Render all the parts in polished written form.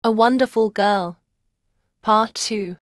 A Wonderful Girl, Part 2.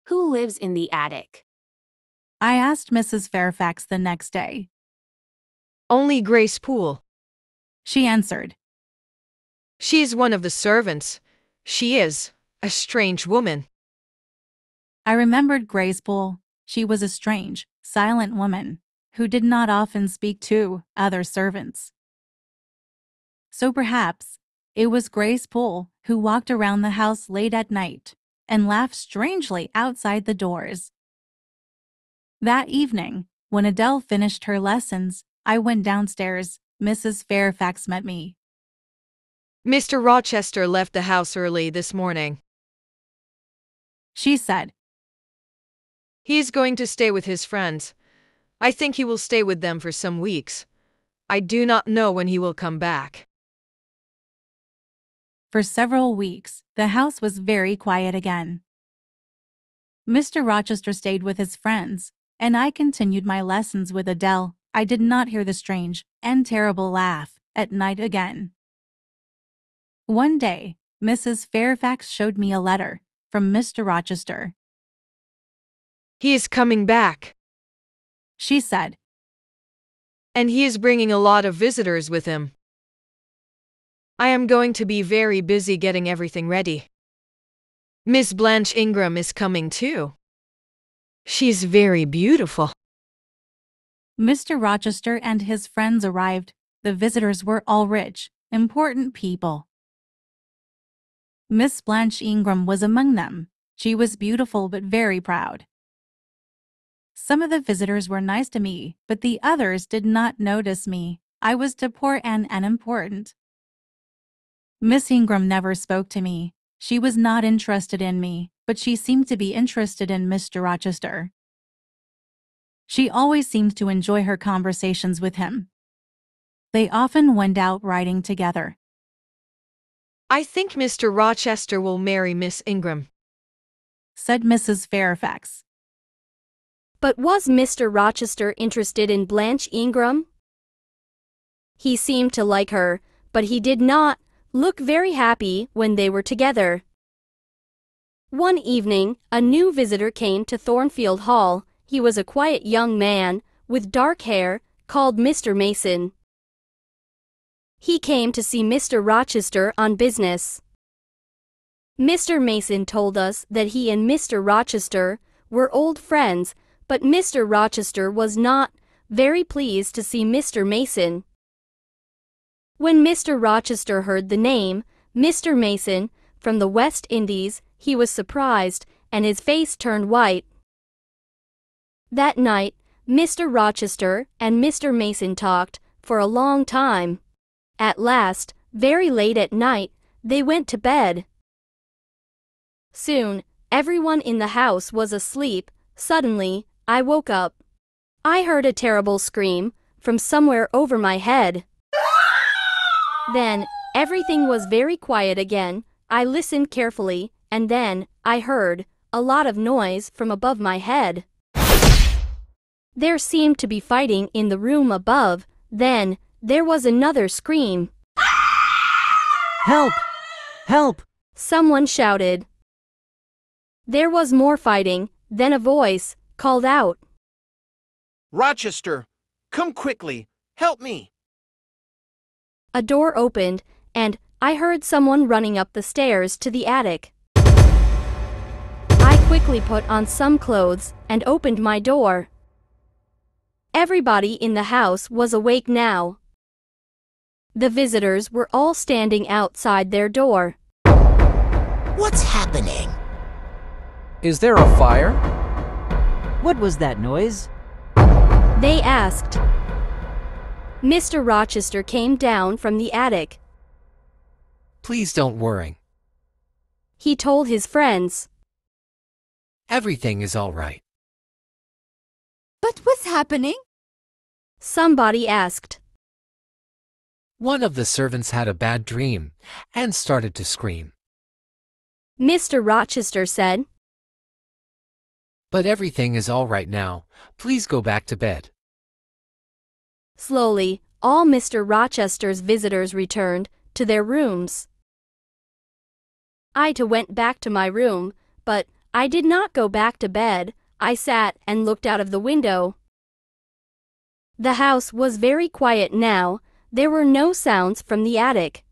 Who lives in the attic? I asked Mrs. Fairfax the next day. Only Grace Poole. She answered. She's one of the servants. She is a strange woman. I remembered Grace Poole. She was a strange, silent woman who did not often speak to other servants. So perhaps it was Grace Poole who walked around the house late at night and laughed strangely outside the doors. That evening, when Adele finished her lessons, I went downstairs. Mrs. Fairfax met me. Mr. Rochester left the house early this morning. She said. He's going to stay with his friends. I think he will stay with them for some weeks. I do not know when he will come back. For several weeks, the house was very quiet again. Mr. Rochester stayed with his friends, and I continued my lessons with Adele. I did not hear the strange and terrible laugh at night again. One day, Mrs. Fairfax showed me a letter from Mr. Rochester. He is coming back, she said. and he is bringing a lot of visitors with him. I am going to be very busy getting everything ready. Miss Blanche Ingram is coming too. She's very beautiful. Mr. Rochester and his friends arrived. The visitors were all rich, important people. Miss Blanche Ingram was among them. She was beautiful but very proud. Some of the visitors were nice to me, but the others did not notice me. I was too poor and unimportant. Miss Ingram never spoke to me. She was not interested in me, but she seemed to be interested in Mr. Rochester. She always seemed to enjoy her conversations with him. They often went out riding together. I think Mr. Rochester will marry Miss Ingram, said Mrs. Fairfax. But was Mr. Rochester interested in Blanche Ingram? He seemed to like her, but he did not look very happy when they were together. One evening, a new visitor came to Thornfield Hall. He was a quiet young man with dark hair called Mr. Mason. He came to see Mr. Rochester on business. Mr. Mason told us that he and Mr. Rochester were old friends, but Mr. Rochester was not very pleased to see Mr. Mason. When Mr. Rochester heard the name, Mr. Mason, from the West Indies, he was surprised, and his face turned white. That night, Mr. Rochester and Mr. Mason talked for a long time. At last, very late at night, they went to bed. Soon, everyone in the house was asleep. Suddenly, I woke up. I heard a terrible scream from somewhere over my head. Then, everything was very quiet again. I listened carefully, and then I heard a lot of noise from above my head. There seemed to be fighting in the room above. Then, there was another scream. Help! Help! Someone shouted. There was more fighting. Then a voice called out. Rochester, come quickly, help me. A door opened, and I heard someone running up the stairs to the attic. I quickly put on some clothes and opened my door. Everybody in the house was awake now. The visitors were all standing outside their door. What's happening? Is there a fire? What was that noise? They asked. Mr. Rochester came down from the attic. Please don't worry. He told his friends. Everything is all right. But what's happening? Somebody asked. One of the servants had a bad dream and started to scream. Mr. Rochester said. But everything is all right now. Please go back to bed. Slowly, all Mr. Rochester's visitors returned to their rooms. I too went back to my room, but I did not go back to bed. I sat and looked out of the window. The house was very quiet now. There were no sounds from the attic.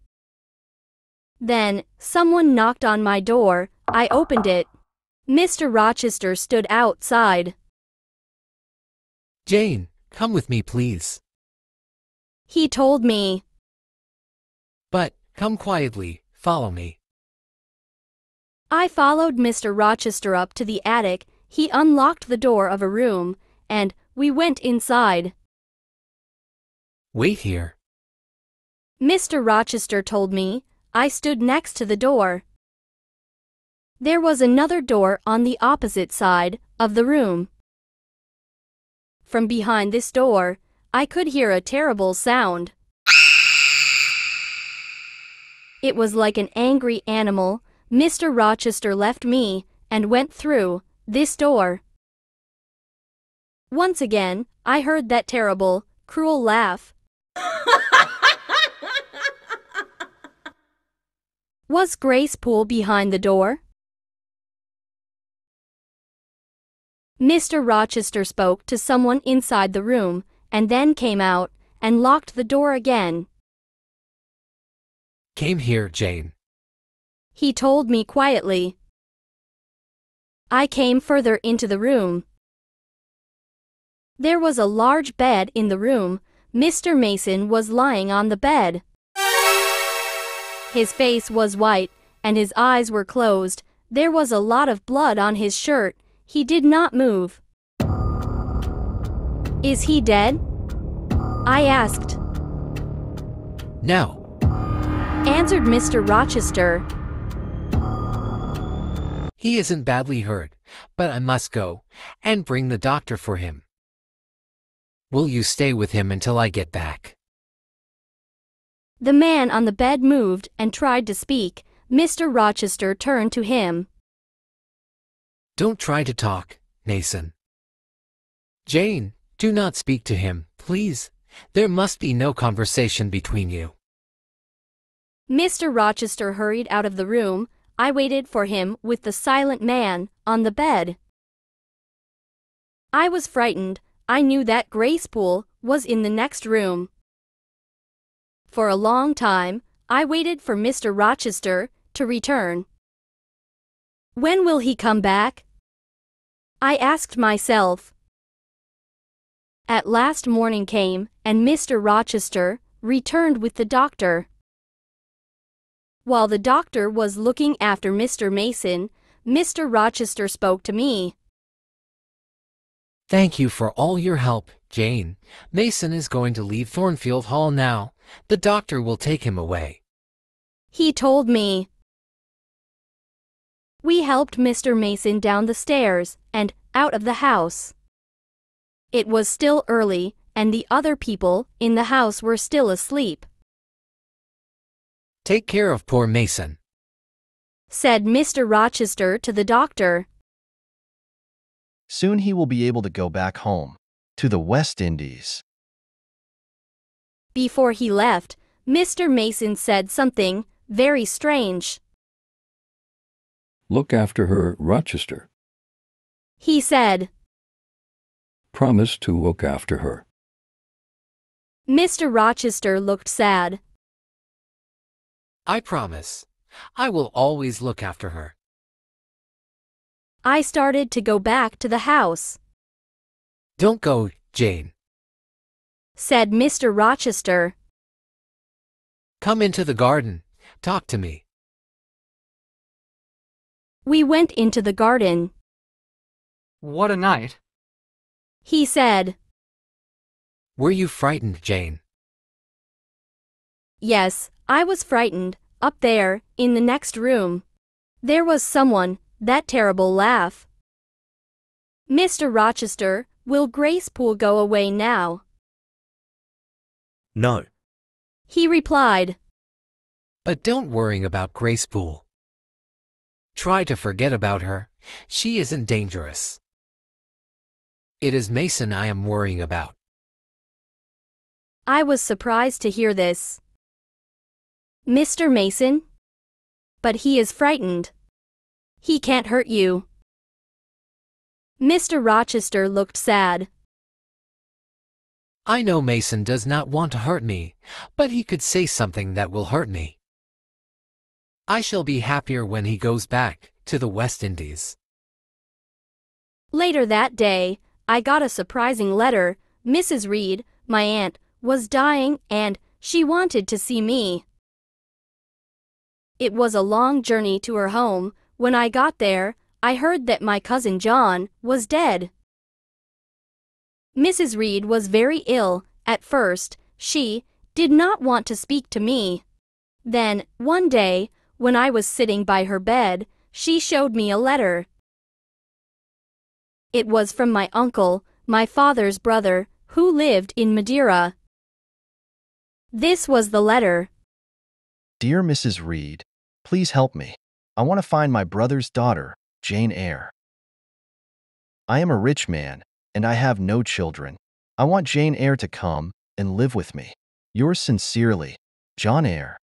Then, someone knocked on my door. I opened it. Mr. Rochester stood outside. Jane, come with me, please. He told me. But, come quietly, follow me. I followed Mr. Rochester up to the attic. He unlocked the door of a room, and we went inside. Wait here. Mr. Rochester told me. I stood next to the door. There was another door on the opposite side of the room. From behind this door, I could hear a terrible sound. It was like an angry animal. Mr. Rochester left me and went through this door. Once again, I heard that terrible, cruel laugh. Was Grace Poole behind the door? Mr. Rochester spoke to someone inside the room, and then came out and locked the door again. Came here, Jane. He told me quietly. I came further into the room. There was a large bed in the room. Mr. Mason was lying on the bed. His face was white, and his eyes were closed. There was a lot of blood on his shirt. He did not move. Is he dead? I asked. No. Answered Mr. Rochester. He isn't badly hurt, but I must go and bring the doctor for him. Will you stay with him until I get back? The man on the bed moved and tried to speak. Mr. Rochester turned to him. Don't try to talk, Mason. Jane, do not speak to him, please. There must be no conversation between you. Mr. Rochester hurried out of the room. I waited for him with the silent man on the bed. I was frightened. I knew that Grace Poole was in the next room. For a long time, I waited for Mr. Rochester to return. When will he come back? I asked myself. At last morning came, and Mr. Rochester returned with the doctor. While the doctor was looking after Mr. Mason, Mr. Rochester spoke to me. Thank you for all your help, Jane. Mason is going to leave Thornfield Hall now. The doctor will take him away. He told me. We helped Mr. Mason down the stairs and out of the house. It was still early, and the other people in the house were still asleep. Take care of poor Mason, said Mr. Rochester to the doctor. Soon he will be able to go back home, to the West Indies. Before he left, Mr. Mason said something very strange. Look after her, Rochester. He said. Promise to look after her. Mr. Rochester looked sad. I promise. I will always look after her. I started to go back to the house. Don't go, Jane, said Mr. Rochester. Come into the garden. Talk to me. We went into the garden. What a night, he said. Were you frightened, Jane? Yes, I was frightened. Up there, in the next room, there was someone. That terrible laugh. Mr. Rochester, will Grace Poole go away now? No, he replied. But don't worry about Grace Poole. Try to forget about her. She isn't dangerous. It is Mason I am worrying about. I was surprised to hear this. Mr. Mason? but he is frightened. He can't hurt you. Mr. Rochester looked sad. I know Mason does not want to hurt me, but he could say something that will hurt me. I shall be happier when he goes back to the West Indies. Later that day, I got a surprising letter. Mrs. Reed, my aunt, was dying and she wanted to see me. It was a long journey to her home. When I got there, I heard that my cousin John was dead. Mrs. Reed was very ill. At first, she did not want to speak to me. Then, one day, when I was sitting by her bed, she showed me a letter. It was from my uncle, my father's brother, who lived in Madeira. This was the letter. Dear Mrs. Reed, please help me. I want to find my brother's daughter, Jane Eyre. I am a rich man, and I have no children. I want Jane Eyre to come and live with me. Yours sincerely, John Eyre.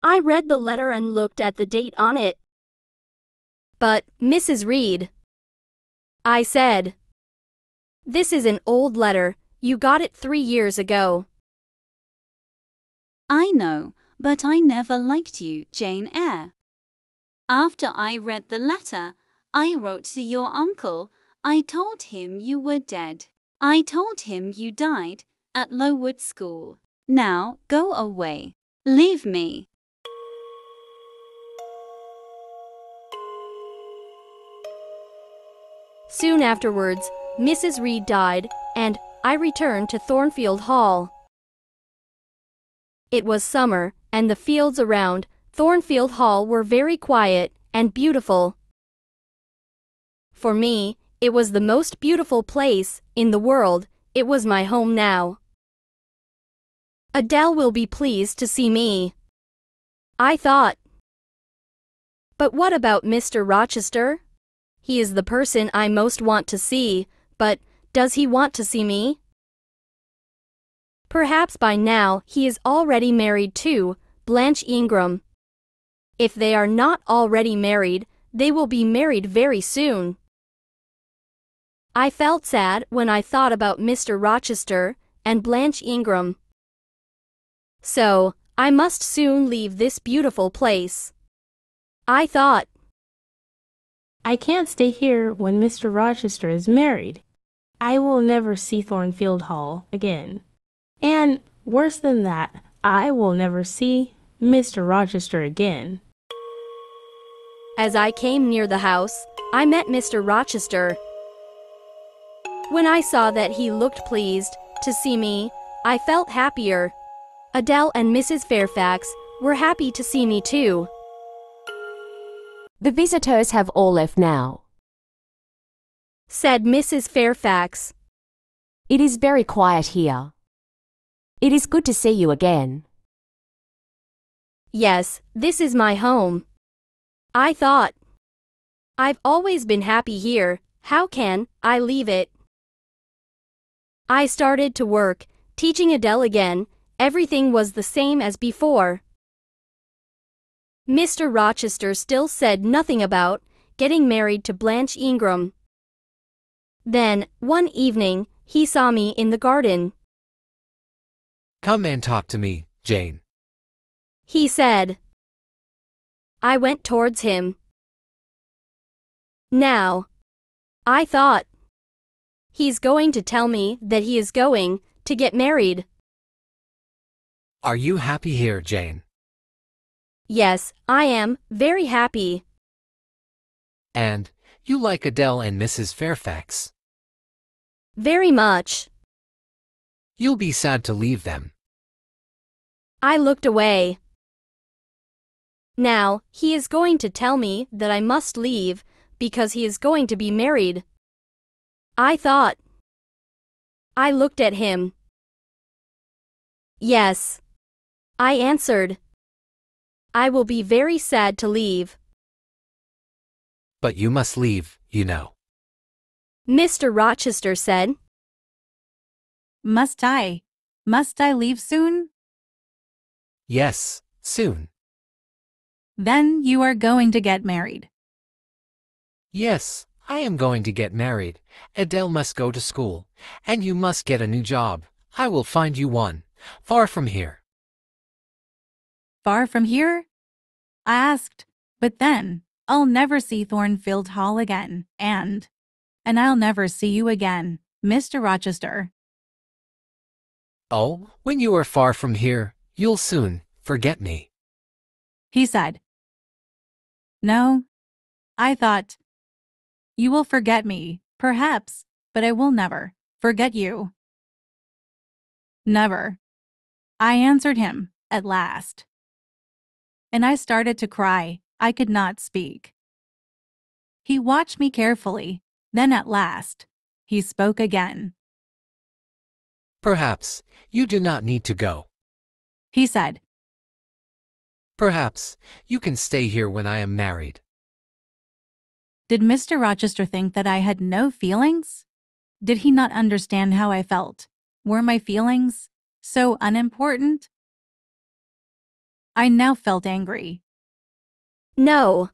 I read the letter and looked at the date on it. But, Mrs. Reed, I said, this is an old letter. You got it 3 years ago. I know, but I never liked you, Jane Eyre. After I read the letter, I wrote to your uncle. I told him you were dead. I told him you died at Lowood School. Now, go away. Leave me. Soon afterwards, Mrs. Reed died, and I returned to Thornfield Hall. It was summer, and the fields around Thornfield Hall were very quiet and beautiful. For me, it was the most beautiful place in the world. It was my home now. Adele will be pleased to see me, I thought. But what about Mr. Rochester? He is the person I most want to see, but does he want to see me? Perhaps by now he is already married to Blanche Ingram. If they are not already married, they will be married very soon. I felt sad when I thought about Mr. Rochester and Blanche Ingram. So, I must soon leave this beautiful place, I thought. I can't stay here when Mr. Rochester is married. I will never see Thornfield Hall again. And, worse than that, I will never see Mr. Rochester again. As I came near the house, I met Mr. Rochester. When I saw that he looked pleased to see me, I felt happier. Adele and Mrs. Fairfax were happy to see me too. The visitors have all left now, said Mrs. Fairfax. It is very quiet here. It is good to see you again. Yes, this is my home, I thought. I've always been happy here. How can I leave it? I started to work, teaching Adele again. Everything was the same as before. Mr. Rochester still said nothing about getting married to Blanche Ingram. Then, one evening, he saw me in the garden. Come and talk to me, Jane, he said. I went towards him. Now, I thought, he's going to tell me that he is going to get married. Are you happy here, Jane? Yes, I am very happy. And you like Adele and Mrs. Fairfax? Very much. You'll be sad to leave them. I looked away. Now, he is going to tell me that I must leave because he is going to be married, I thought. I looked at him. Yes, I answered. I will be very sad to leave. But you must leave, you know, Mr. Rochester said. Must I? Must I leave soon? Yes, soon. Then you are going to get married. Yes, I am going to get married. Adele must go to school, and you must get a new job. I will find you one, far from here. Far from here? I asked, but then I'll never see Thornfield Hall again, and I'll never see you again, Mr. Rochester. Oh, when you are far from here, you'll soon forget me, he said. No, I thought, you will forget me, perhaps, but I will never forget you. Never. I answered him, at last. And I started to cry. I could not speak. He watched me carefully. Then at last, he spoke again. Perhaps you do not need to go, he said. Perhaps you can stay here when I am married. Did Mr. Rochester think that I had no feelings? Did he not understand how I felt? Were my feelings so unimportant? I now felt angry. No,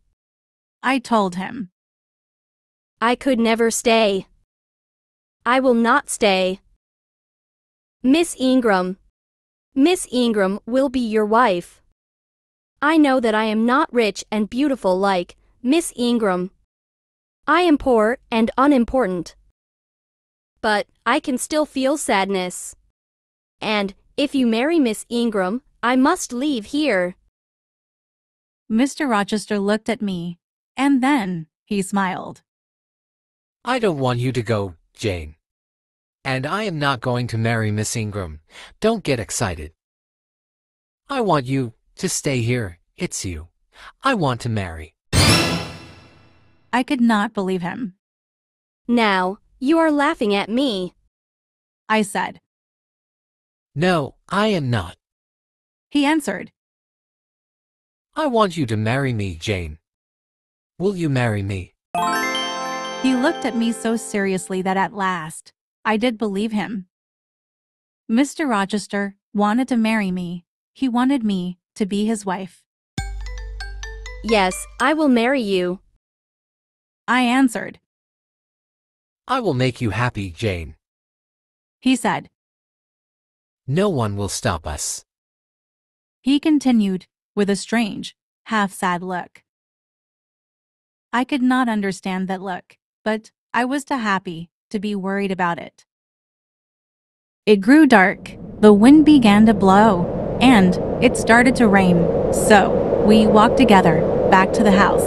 I told him. I could never stay. I will not stay. Miss Ingram will be your wife. I know that I am not rich and beautiful like Miss Ingram. I am poor and unimportant. But I can still feel sadness. And if you marry Miss Ingram, I must leave here. Mr. Rochester looked at me, and then he smiled. I don't want you to go, Jane. And I am not going to marry Miss Ingram. Don't get excited. I want you to stay here. It's you I want to marry. I could not believe him. Now, you are laughing at me, I said. No, I am not. He answered. I want you to marry me, Jane. Will you marry me? He looked at me so seriously that at last, I did believe him. Mr. Rochester wanted to marry me. He wanted me to be his wife. Yes, I will marry you, I answered. I will make you happy, Jane. He said. No one will stop us. He continued, with a strange, half-sad look. I could not understand that look, but I was too happy to be worried about it. It grew dark, the wind began to blow, and it started to rain, so we walked together back to the house.